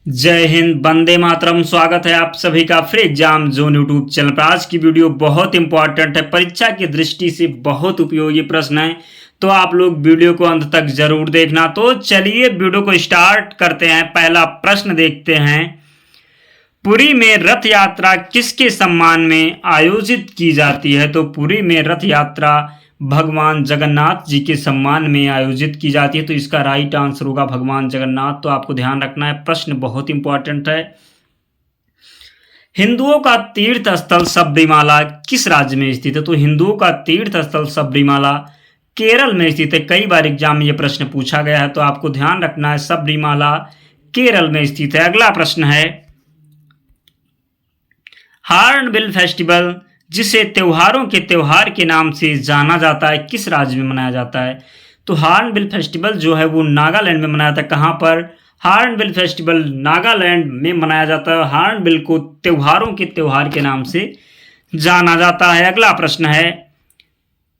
जय हिंद, वंदे मातरम। स्वागत है आप सभी का free exam zone YouTube channel पर। आज की वीडियो बहुत इंपॉर्टेंट है, परीक्षा की दृष्टि से बहुत उपयोगी प्रश्न है, तो आप लोग वीडियो को अंत तक जरूर देखना। तो चलिए वीडियो को स्टार्ट करते हैं। पहला प्रश्न देखते हैं। पुरी में रथ यात्रा किसके सम्मान में आयोजित की जाती है? तो पुरी में रथ यात्रा भगवान जगन्नाथ जी के सम्मान में आयोजित की जाती है, तो इसका राइट आंसर होगा भगवान जगन्नाथ। तो आपको ध्यान रखना है, प्रश्न बहुत इंपॉर्टेंट है। हिंदुओं का तीर्थ स्थल सबरीमाला किस राज्य में स्थित है? तो हिंदुओं का तीर्थ स्थल सबरीमाला केरल में स्थित है। कई बार एग्जाम में यह प्रश्न पूछा गया है, तो आपको ध्यान रखना है, सबरीमाला केरल में स्थित है। अगला प्रश्न है, हॉर्नबिल फेस्टिवल जिसे त्योहारों के त्योहार के नाम से जाना जाता है, किस राज्य में मनाया जाता है? तो हॉर्नबिल फेस्टिवल जो है वो नागालैंड में मनाया जाता है। कहाँ पर? हॉर्नबिल फेस्टिवल नागालैंड में मनाया जाता है। हॉर्नबिल को त्योहारों के त्योहार के नाम से जाना जाता है। अगला प्रश्न है,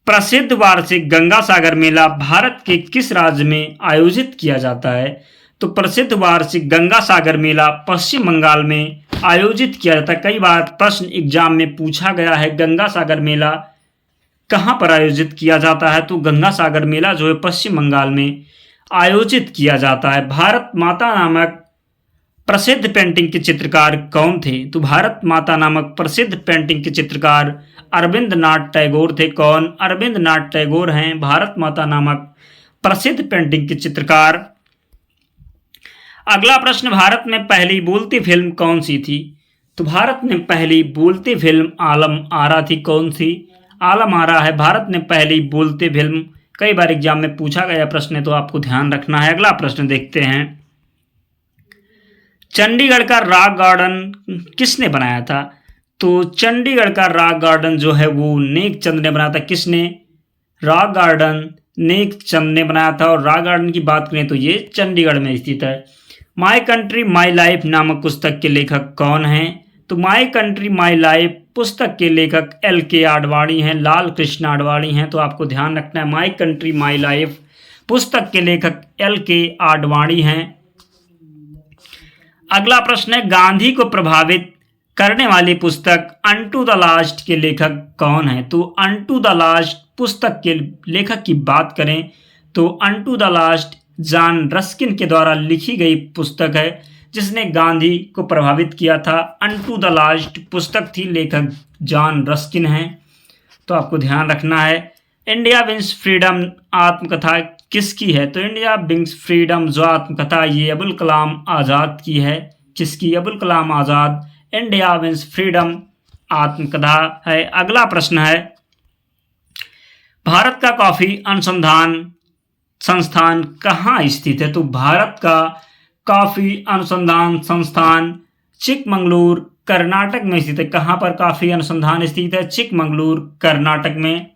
प्रसिद्ध वार्षिक गंगा सागर मेला भारत के किस राज्य में आयोजित किया जाता है? तो प्रसिद्ध वार्षिक गंगा सागर मेला पश्चिम बंगाल में आयोजित किया जाता है। कई बार प्रश्न एग्जाम में पूछा गया है, गंगा सागर मेला कहां पर आयोजित किया जाता है? तो गंगा सागर मेला जो है पश्चिम बंगाल में आयोजित किया जाता है। भारत माता नामक प्रसिद्ध पेंटिंग के चित्रकार कौन थे? तो भारत माता नामक प्रसिद्ध पेंटिंग के चित्रकार अरविंद नाथ टैगोर थे। कौन? अरविंद नाथ टैगोर हैं भारत माता नामक प्रसिद्ध पेंटिंग के चित्रकार। अगला प्रश्न, भारत में पहली बोलती फिल्म कौन सी थी? तो भारत में पहली बोलती फिल्म आलम आरा थी। कौन सी? आलम आरा है भारत में पहली बोलती फिल्म। कई बार एग्जाम में पूछा गया प्रश्न है, तो आपको ध्यान रखना है। अगला प्रश्न देखते हैं, चंडीगढ़ का रॉक गार्डन किसने बनाया था? तो चंडीगढ़ का रॉक गार्डन जो है वो नेक चंद ने बनाया था। किसने? रॉक गार्डन नेक चंद ने बनाया था। और रॉक गार्डन की बात करें तो ये चंडीगढ़ में स्थित है। माई कंट्री माई लाइफ नामक पुस्तक के लेखक कौन हैं? तो माई कंट्री माई लाइफ पुस्तक के लेखक LK आडवाणी हैं, लाल कृष्ण आडवाणी हैं। तो आपको ध्यान रखना है, माई कंट्री माई लाइफ पुस्तक के लेखक LK आडवाणी हैं। अगला प्रश्न है, गांधी को प्रभावित करने वाली पुस्तक अनटू द लास्ट के लेखक कौन है? तो अनटू द लास्ट पुस्तक के लेखक की बात करें तो unto the last John Ruskin के द्वारा लिखी गई पुस्तक है, जिसने गांधी को प्रभावित किया था। अनटू द लास्ट पुस्तक थी, लेखक जॉन रस्किन हैं। तो आपको ध्यान रखना है। इंडिया विंस फ्रीडम आत्मकथा किसकी है? तो इंडिया विंस फ्रीडम जो आत्मकथा ये अबुल कलाम आज़ाद की है। किसकी? Abul Kalam Azad. India wins freedom आत्मकथा है। अगला प्रश्न है, भारत का कॉफी अनुसंधान संस्थान कहाँ स्थित है? तो भारत का कॉफी अनुसंधान संस्थान चिकमंगलूर कर्नाटक में स्थित है। कहाँ पर कॉफी अनुसंधान स्थित है? चिकमंगलूर कर्नाटक में।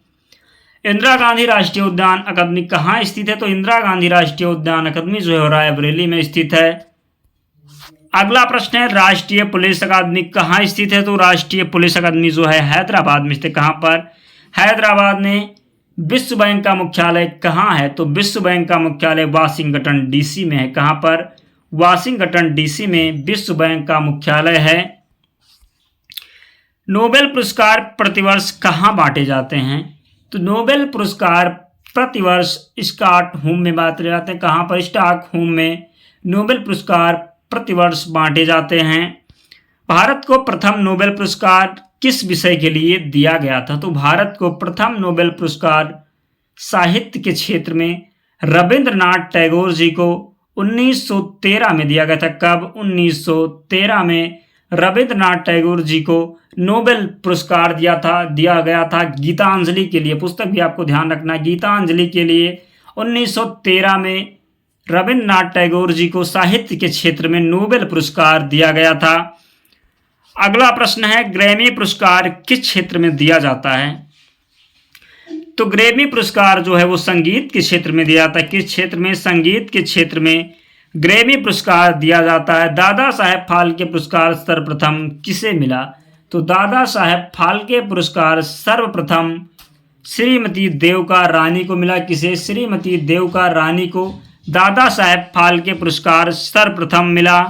इंदिरा गांधी राष्ट्रीय उद्यान अकादमी कहाँ स्थित है? तो इंदिरा गांधी राष्ट्रीय उद्यान अकादमी जो है रायबरेली में स्थित है। अगला प्रश्न है, राष्ट्रीय पुलिस अकादमी कहाँ स्थित है? तो राष्ट्रीय पुलिस अकादमी जो है हैदराबाद में स्थित। कहाँ पर? हैदराबाद में। विश्व बैंक का मुख्यालय कहाँ है? तो विश्व बैंक का मुख्यालय वाशिंगटन DC में है। कहाँ पर? वाशिंगटन DC में विश्व बैंक का मुख्यालय है। नोबेल पुरस्कार प्रतिवर्ष कहाँ बांटे जाते हैं? तो नोबेल पुरस्कार प्रतिवर्ष स्टॉकहोम में बांटे जाते हैं। कहाँ पर? स्टॉकहोम में नोबेल पुरस्कार प्रतिवर्ष बांटे जाते हैं। भारत को प्रथम नोबेल पुरस्कार किस विषय के लिए दिया गया था? तो भारत को प्रथम नोबेल पुरस्कार साहित्य के क्षेत्र में रविंद्रनाथ टैगोर जी को 1913 में दिया गया था। कब? 1913 में रविंद्रनाथ टैगोर जी को नोबेल पुरस्कार दिया गया था गीतांजलि के लिए। पुस्तक भी आपको ध्यान रखना है, गीतांजलि के लिए 1913 में रविंद्रनाथ टैगोर जी को साहित्य के क्षेत्र में नोबेल पुरस्कार दिया गया था। अगला प्रश्न है, ग्रैमी पुरस्कार किस क्षेत्र में दिया जाता है? तो ग्रैमी पुरस्कार जो है वो संगीत के क्षेत्र में दिया जाता है। किस क्षेत्र में? संगीत के क्षेत्र में ग्रैमी पुरस्कार दिया जाता है। दादा साहेब फाल्के पुरस्कार सर्वप्रथम किसे मिला? तो दादा साहेब फाल्के पुरस्कार सर्वप्रथम श्रीमती देवकार रानी को मिला। किसे? श्रीमती देवकार रानी को दादा साहेब फाल्के पुरस्कार सर्वप्रथम मिला।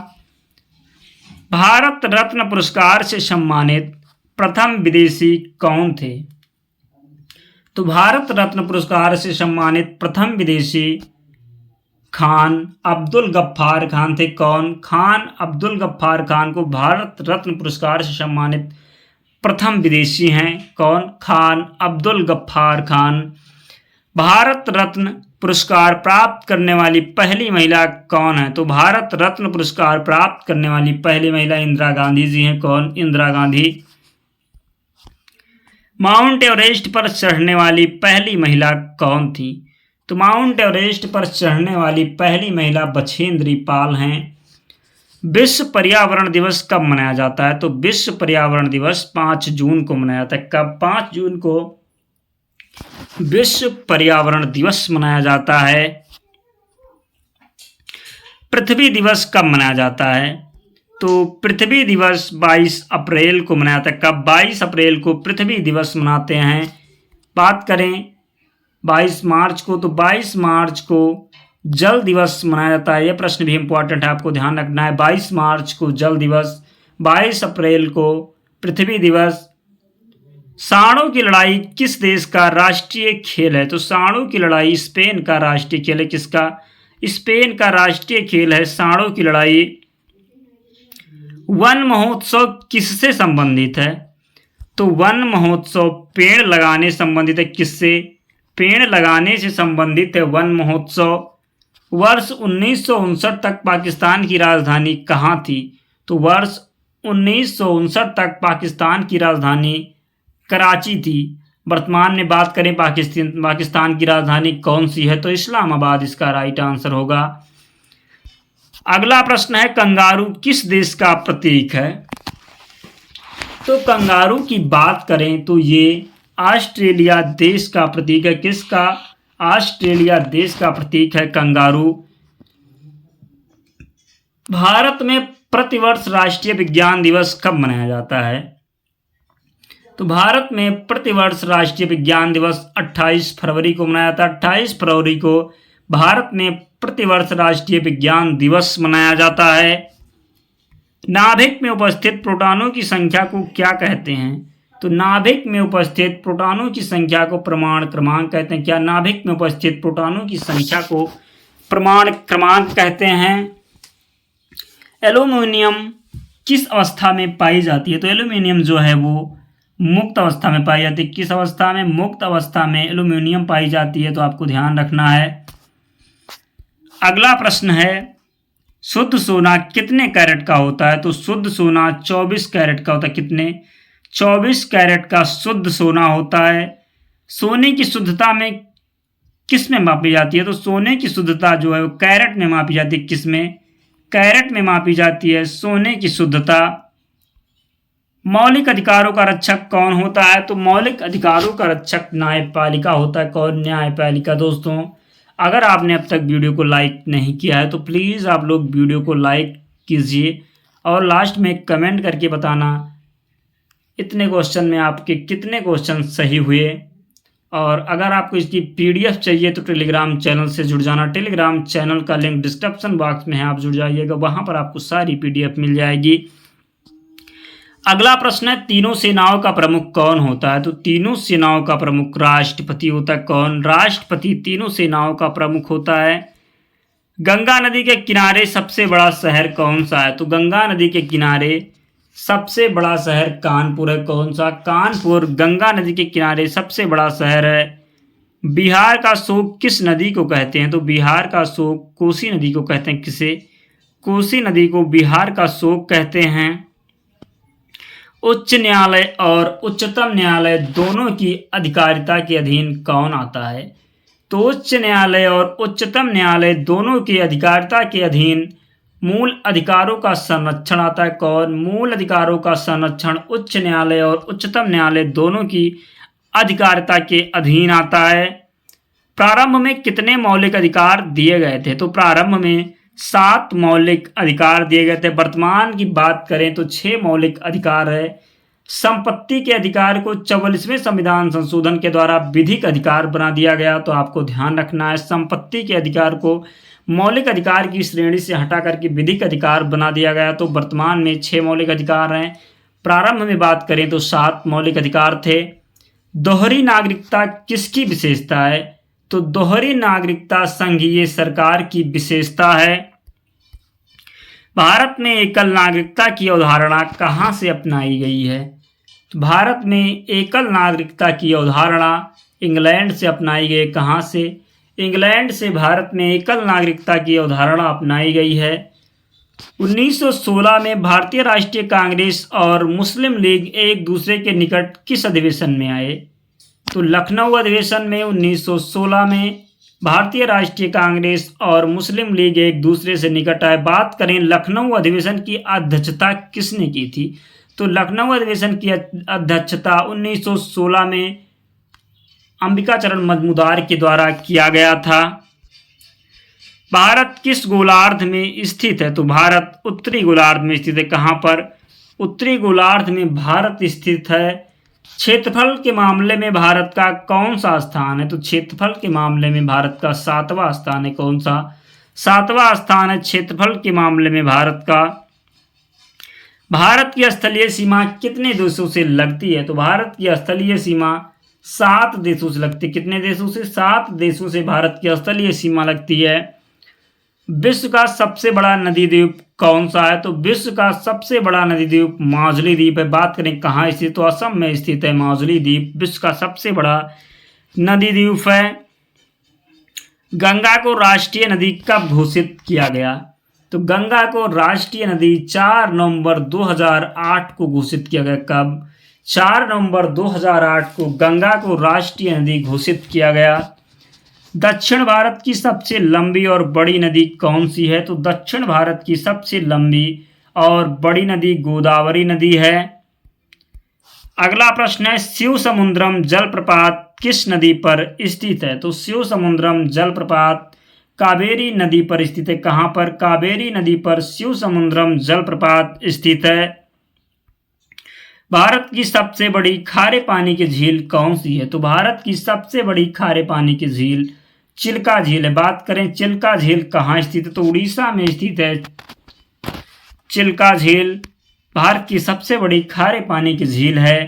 भारत रत्न पुरस्कार से सम्मानित प्रथम विदेशी कौन थे? तो भारत रत्न पुरस्कार से सम्मानित प्रथम विदेशी खान अब्दुल गफ्फार खान थे। कौन? खान अब्दुल गफ्फार खान को भारत रत्न पुरस्कार से सम्मानित प्रथम विदेशी हैं। कौन? खान अब्दुल गफ्फार खान। भारत रत्न पुरस्कार प्राप्त करने वाली पहली महिला कौन है? तो भारत रत्न पुरस्कार प्राप्त करने वाली पहली महिला इंदिरा गांधी जी हैं। कौन? इंदिरा गांधी। माउंट एवरेस्ट पर चढ़ने वाली पहली महिला कौन थी? तो माउंट एवरेस्ट पर चढ़ने वाली पहली महिला बछेंद्री पाल हैं। विश्व पर्यावरण दिवस कब मनाया जाता है? तो विश्व पर्यावरण दिवस 5 जून को मनाया जाता है। कब? 5 जून को विश्व पर्यावरण दिवस मनाया जाता है। पृथ्वी दिवस कब मनाया जाता है? तो पृथ्वी दिवस 22 अप्रैल को मनाया जाता है। कब? 22 अप्रैल को पृथ्वी दिवस मनाते हैं। बात करें 22 मार्च को, तो 22 मार्च को जल दिवस मनाया जाता है। यह प्रश्न भी इंपॉर्टेंट है, आपको ध्यान रखना है। 22 मार्च को जल दिवस, 22 अप्रैल को पृथ्वी दिवस। सांडों की लड़ाई किस देश का राष्ट्रीय खेल है? तो सांडों की लड़ाई स्पेन का राष्ट्रीय खेल है। किसका? स्पेन का राष्ट्रीय खेल है सांडों की लड़ाई। वन महोत्सव किससे संबंधित है? तो वन महोत्सव पेड़ लगाने संबंधित है। किससे? पेड़ लगाने से संबंधित है वन महोत्सव। वर्ष 1959 तक पाकिस्तान की राजधानी कहाँ थी? तो वर्ष 1959 तक पाकिस्तान की राजधानी कराची थी। वर्तमान में बात करें पाकिस्तान की राजधानी कौन सी है? तो इस्लामाबाद इसका राइट आंसर होगा। अगला प्रश्न है, कंगारू किस देश का प्रतीक है? तो कंगारू की बात करें तो ये ऑस्ट्रेलिया देश का प्रतीक है। किसका? ऑस्ट्रेलिया देश का प्रतीक है कंगारू। भारत में प्रतिवर्ष राष्ट्रीय विज्ञान दिवस कब मनाया जाता है? तो भारत में प्रतिवर्ष राष्ट्रीय विज्ञान दिवस 28 फरवरी को मनाया जाता है। 28 फरवरी को भारत में प्रतिवर्ष राष्ट्रीय विज्ञान दिवस मनाया जाता है। नाभिक में उपस्थित प्रोटॉनों की संख्या को क्या कहते हैं? तो नाभिक में उपस्थित प्रोटॉनों की संख्या को प्रमाण क्रमांक कहते हैं। क्या? नाभिक में उपस्थित प्रोटॉनों की संख्या को प्रमाण क्रमांक कहते हैं। एल्यूमिनियम किस अवस्था में पाई जाती है? तो एल्यूमिनियम जो है वो मुक्त अवस्था में पाई जाती है। किस अवस्था में? मुक्त अवस्था में एल्यूमिनियम पाई जाती है, तो आपको ध्यान रखना है। अगला प्रश्न है, शुद्ध सोना कितने कैरेट का होता है? तो शुद्ध सोना 24 कैरेट का होता है। कितने? 24 कैरेट का शुद्ध सोना होता है। सोने की शुद्धता में किस में मापी जाती है? तो सोने की शुद्धता जो है वो कैरेट में मापी जाती है। किस में? कैरेट में मापी जाती है सोने की शुद्धता। मौलिक अधिकारों का रक्षक कौन होता है? तो मौलिक अधिकारों का रक्षक न्यायपालिका होता है। कौन? न्यायपालिका। दोस्तों, अगर आपने अब तक वीडियो को लाइक नहीं किया है तो प्लीज़ आप लोग वीडियो को लाइक कीजिए और लास्ट में कमेंट करके बताना इतने क्वेश्चन में आपके कितने क्वेश्चन सही हुए। और अगर आपको इसकी PDF चाहिए तो टेलीग्राम चैनल से जुड़ जाना। टेलीग्राम चैनल का लिंक डिस्क्रिप्शन बॉक्स में है, आप जुड़ जाइएगा, वहाँ पर आपको सारी PDF मिल जाएगी। अगला प्रश्न है, तीनों सेनाओं का प्रमुख कौन होता है? तो तीनों सेनाओं का प्रमुख राष्ट्रपति होता है। कौन? राष्ट्रपति तीनों सेनाओं का प्रमुख होता है। गंगा नदी के किनारे सबसे बड़ा शहर कौन सा है? तो गंगा नदी के किनारे सबसे बड़ा शहर कानपुर है। कौन सा? कानपुर गंगा नदी के किनारे सबसे बड़ा शहर है। बिहार का शोक किस नदी को कहते हैं? तो बिहार का शोक कोसी नदी को कहते हैं। किसे? कोसी नदी को बिहार का शोक कहते हैं। उच्च न्यायालय और उच्चतम न्यायालय दोनों की अधिकारिता के अधीन कौन आता है? तो उच्च न्यायालय और उच्चतम न्यायालय दोनों की अधिकारिता के अधीन मूल अधिकारों का संरक्षण आता है। कौन? मूल अधिकारों का संरक्षण उच्च न्यायालय और उच्चतम न्यायालय दोनों की अधिकारिता के अधीन आता है। प्रारंभ में कितने मौलिक अधिकार दिए गए थे? तो प्रारंभ में 7 मौलिक अधिकार दिए गए थे। वर्तमान की बात करें तो 6 मौलिक अधिकार है। संपत्ति के अधिकार को 44वें संविधान संशोधन के द्वारा विधिक अधिकार बना दिया गया, तो आपको ध्यान रखना है संपत्ति के अधिकार को मौलिक अधिकार की श्रेणी से हटा करके विधिक अधिकार बना दिया गया। तो वर्तमान में 6 मौलिक अधिकार हैं। प्रारंभ में बात करें तो 7 मौलिक अधिकार थे। दोहरी नागरिकता किसकी विशेषता है? तो दोहरी नागरिकता संघीय सरकार की विशेषता है। भारत में एकल नागरिकता की अवधारणा कहाँ से अपनाई गई है? तो भारत में एकल नागरिकता की अवधारणा इंग्लैंड से अपनाई गई। कहाँ से? इंग्लैंड से भारत में एकल नागरिकता की अवधारणा अपनाई गई है। 1916 में भारतीय राष्ट्रीय कांग्रेस और मुस्लिम लीग एक दूसरे के निकट किस अधिवेशन में आए? तो लखनऊ अधिवेशन में 1916 में भारतीय राष्ट्रीय कांग्रेस और मुस्लिम लीग एक दूसरे से निकट आए। बात करें लखनऊ अधिवेशन की अध्यक्षता किसने की थी? तो लखनऊ अधिवेशन की अध्यक्षता 1916 में अंबिकाचरण मजूमदार के द्वारा किया गया था। भारत किस गोलार्ध में स्थित है? तो भारत उत्तरी गोलार्ध में स्थित है। कहाँ पर? उत्तरी गोलार्ध में भारत स्थित है। क्षेत्रफल के मामले में भारत का कौन सा स्थान है? तो क्षेत्रफल के मामले में भारत का 7वां स्थान है। कौन सा? 7वां स्थान है क्षेत्रफल के मामले में भारत का। भारत की स्थलीय सीमा कितने देशों से लगती है? तो भारत की स्थलीय सीमा 7 देशों से लगती है। कितने देशों से? 7 देशों से भारत की स्थलीय सीमा लगती है। विश्व का सबसे बड़ा नदी द्वीप कौन सा है? तो विश्व का सबसे बड़ा नदी द्वीप माजुली द्वीप है। बात करें कहाँ स्थित? तो असम में स्थित है माजुली द्वीप। विश्व का सबसे बड़ा नदी द्वीप है। गंगा को राष्ट्रीय नदी कब घोषित किया गया? तो गंगा को राष्ट्रीय नदी 4 नवंबर 2008 को घोषित किया गया। कब? 4 नवंबर 2008 को गंगा को राष्ट्रीय नदी घोषित किया गया। दक्षिण भारत की सबसे लंबी और बड़ी नदी कौन सी है? तो दक्षिण भारत की सबसे लंबी और बड़ी नदी गोदावरी नदी है। अगला प्रश्न है, शिव समुद्रम जलप्रपात किस नदी पर स्थित है? तो शिव समुद्रम जलप्रपात कावेरी नदी पर स्थित है। कहाँ पर? कावेरी नदी पर शिव समुद्रम जलप्रपात स्थित है। भारत की सबसे बड़ी खारे पानी की झील कौन सी है? तो भारत की सबसे बड़ी खारे पानी की झील चिल्का झील है। बात करें चिल्का झील कहाँ स्थित है? तो उड़ीसा में स्थित है चिल्का झील। भारत की सबसे बड़ी खारे पानी की झील है।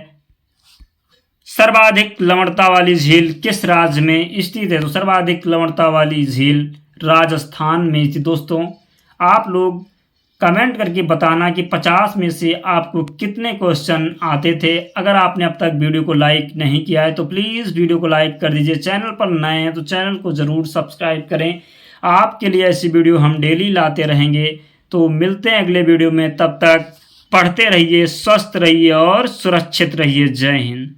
सर्वाधिक लवणता वाली झील किस राज्य में स्थित है? तो सर्वाधिक लवणता वाली झील राजस्थान में स्थित। दोस्तों आप लोग कमेंट करके बताना कि 50 में से आपको कितने क्वेश्चन आते थे। अगर आपने अब तक वीडियो को लाइक नहीं किया है तो प्लीज़ वीडियो को लाइक कर दीजिए। चैनल पर नए हैं तो चैनल को ज़रूर सब्सक्राइब करें। आपके लिए ऐसी वीडियो हम डेली लाते रहेंगे। तो मिलते हैं अगले वीडियो में, तब तक पढ़ते रहिए, स्वस्थ रहिए और सुरक्षित रहिए। जय हिंद।